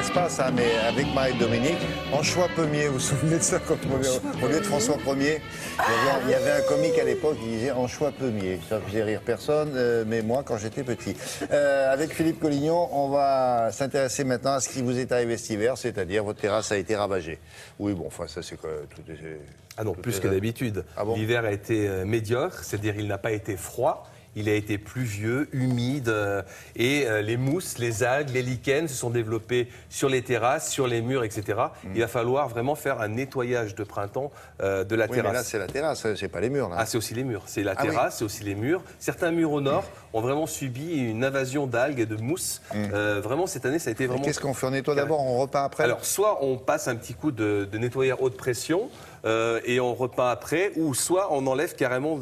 intéresse pas ça, mais avec Marie-Dominique, Anchois Pommier, vous vous souvenez de ça quand au lieu de François Ier, il y avait un comique à l'époque qui disait Anchois Pommier. Ça faisait rire personne, mais moi quand j'étais petit. Avec Philippe Collignon, on va s'intéresser maintenant à ce qui vous est arrivé cet hiver, c'est-à-dire votre terrasse a été ravagée. Oui, bon, enfin ça c'est quoi tout est... Ah non, plus que d'habitude. Ah bon? L'hiver a été médiocre, c'est-à-dire il n'a pas été froid. Il a été pluvieux, humide et les mousses, les algues, les lichens se sont développés sur les terrasses, sur les murs, etc. Il va falloir vraiment faire un nettoyage de printemps de la Oui, terrasse. mais là c'est la terrasse, c'est pas les murs. Là. Ah, c'est aussi les murs. C'est la Ah terrasse, oui. c'est aussi les murs. Certains murs au nord ont vraiment subi une invasion d'algues et de mousse. Vraiment, cette année, ça a été vraiment... Qu'est-ce qu'on fait? On nettoie d'abord, on repeint après? Alors, soit on passe un petit coup de nettoyeur haute pression et on repeint après, ou soit on enlève carrément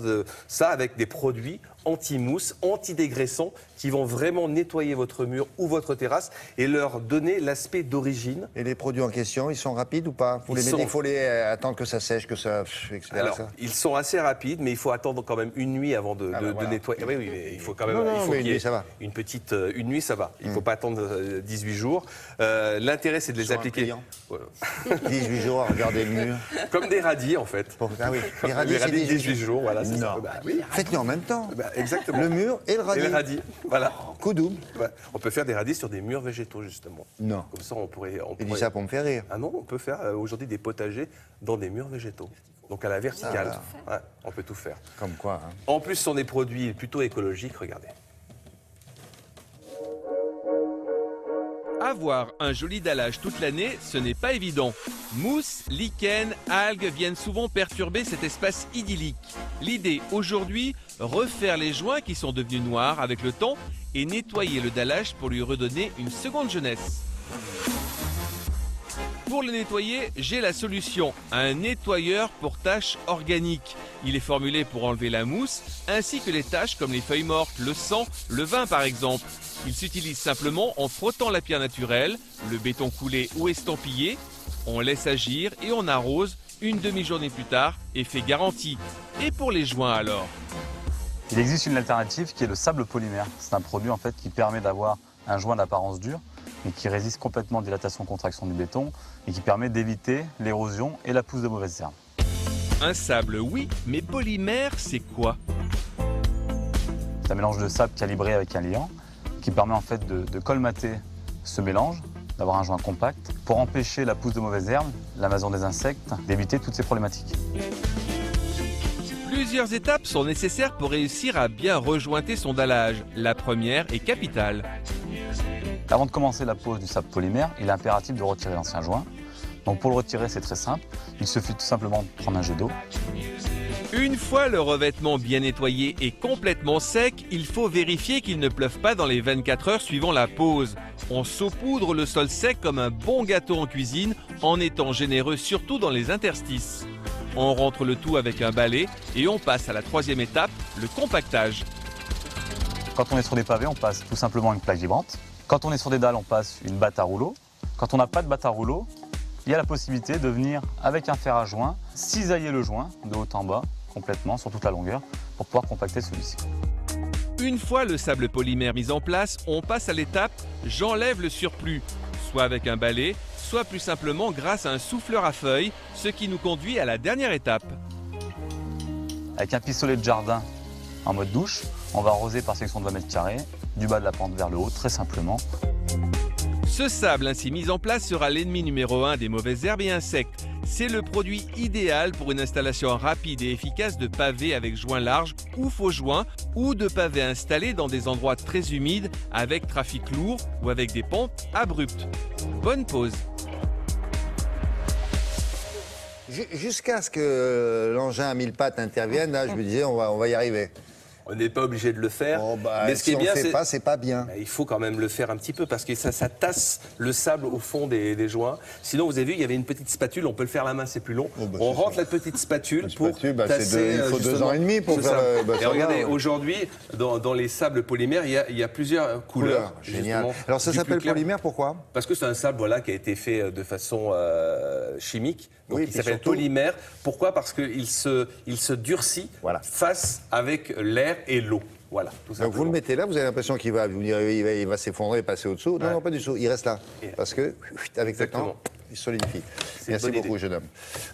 ça avec des produits anti-mousse, anti-dégraissants qui vont vraiment nettoyer votre mur ou votre terrasse et leur donner l'aspect d'origine. Et les produits en question, ils sont rapides ou pas? Vous les mettez, il faut les attendre que ça sèche, que ça... etc. Alors, ça. ils sont assez rapides, mais il faut attendre quand même une nuit avant de voilà. nettoyer. Oui, oui, mais il faut quand même... Non, il faut mais qu'il y une ait nuit, ça va. une petite... une nuit, ça va. Il ne faut pas attendre 18 jours. L'intérêt, c'est de les Sur un appliquer... client. Voilà. 18 jours à regarder le mur. Comme des radis, en fait. Ah oui, les radis, Les c'est radis, 18 18 jours, voilà. c'est Non. ça. Bah, oui. Faites-les en même temps. Bah, exactement. Le mur et le radis. Et les radis, voilà. Coup double. Ouais. On peut faire des radis sur des murs végétaux, justement. Non. Comme ça, on pourrait... Il dit ça pour me faire rire. Ah non, on peut faire aujourd'hui des potagers dans des murs végétaux. Donc à la verticale. Ouais, on peut tout faire. Comme quoi, hein. En plus, ce sont des produits plutôt écologiques, regardez. Avoir un joli dallage toute l'année, ce n'est pas évident. Mousse, lichen, algues viennent souvent perturber cet espace idyllique. L'idée aujourd'hui, refaire les joints qui sont devenus noirs avec le temps et nettoyer le dallage pour lui redonner une seconde jeunesse. Pour le nettoyer, j'ai la solution, un nettoyeur pour taches organiques. Il est formulé pour enlever la mousse, ainsi que les taches comme les feuilles mortes, le sang, le vin par exemple. Il s'utilise simplement en frottant la pierre naturelle, le béton coulé ou estampillé. On laisse agir et on arrose une demi-journée plus tard, effet garanti. Et pour les joints alors? Il existe une alternative qui est le sable polymère. C'est un produit en fait qui permet d'avoir un joint d'apparence dure, mais qui résiste complètement aux dilatation-contraction du béton et qui permet d'éviter l'érosion et la pousse de mauvaises herbes. Un sable, oui, mais polymère, c'est quoi? C'est un mélange de sable calibré avec un liant qui permet en fait de colmater ce mélange, d'avoir un joint compact pour empêcher la pousse de mauvaises herbes, l'invasion des insectes, d'éviter toutes ces problématiques. Plusieurs étapes sont nécessaires pour réussir à bien rejointer son dallage. La première est capitale. Avant de commencer la pose du sable polymère, il est impératif de retirer l'ancien joint. Donc pour le retirer, c'est très simple. Il suffit tout simplement de prendre un jet d'eau. Une fois le revêtement bien nettoyé et complètement sec, il faut vérifier qu'il ne pleuve pas dans les 24 heures suivant la pose. On saupoudre le sol sec comme un bon gâteau en cuisine en étant généreux surtout dans les interstices. On rentre le tout avec un balai et on passe à la troisième étape, le compactage. Quand on est sur des pavés, on passe tout simplement une plaque vibrante. Quand on est sur des dalles, on passe une batte à rouleau. Quand on n'a pas de batte à rouleau, il y a la possibilité de venir avec un fer à joint, cisailler le joint de haut en bas, complètement, sur toute la longueur, pour pouvoir compacter celui-ci. Une fois le sable polymère mis en place, on passe à l'étape « j'enlève le surplus », soit avec un balai, soit plus simplement grâce à un souffleur à feuilles, ce qui nous conduit à la dernière étape. Avec un pistolet de jardin en mode douche, on va arroser par section de 20 mètres carrés, du bas de la pente vers le haut, très simplement. Ce sable ainsi mis en place sera l'ennemi numéro 1 des mauvaises herbes et insectes. C'est le produit idéal pour une installation rapide et efficace de pavés avec joints larges ou faux joints, ou de pavés installés dans des endroits très humides avec trafic lourd ou avec des pentes abruptes. Bonne pause. Jusqu'à ce que l'engin à 1000 pattes intervienne, là, je me disais, on va y arriver. On n'est pas obligé de le faire. Oh, bah, mais ce qui si est bien, on ne fait pas, c'est pas bien. Il faut quand même le faire un petit peu parce que ça tasse le sable au fond des joints. Sinon, vous avez vu, il y avait une petite spatule. On peut le faire à la main, c'est plus long. Oh, bah, on c'est rentre ça. la petite spatule pour il tasser. faut 2 justement, ans et demi pour c'est faire. ça. Et regardez, ouais. aujourd'hui, dans les sables polymères, il y a plusieurs couleurs. Génial. justement, Alors ça du s'appelle plus clair. polymère, pourquoi? Parce que c'est un sable qui a été fait de façon chimique. Donc Oui, il puis s'appelle surtout- polymère. Pourquoi? Parce qu'il se durcit Voilà. face avec l'air l'air et l'eau. Voilà, tout Donc simplement. vous le mettez là, vous avez l'impression qu'il va, il va s'effondrer et passer au-dessous. Non, Ouais. non, pas du tout. Il reste là. Et là. Parce que, avec le Exactement. temps, il solidifie. C'est une Merci bonne beaucoup, idée. jeune homme.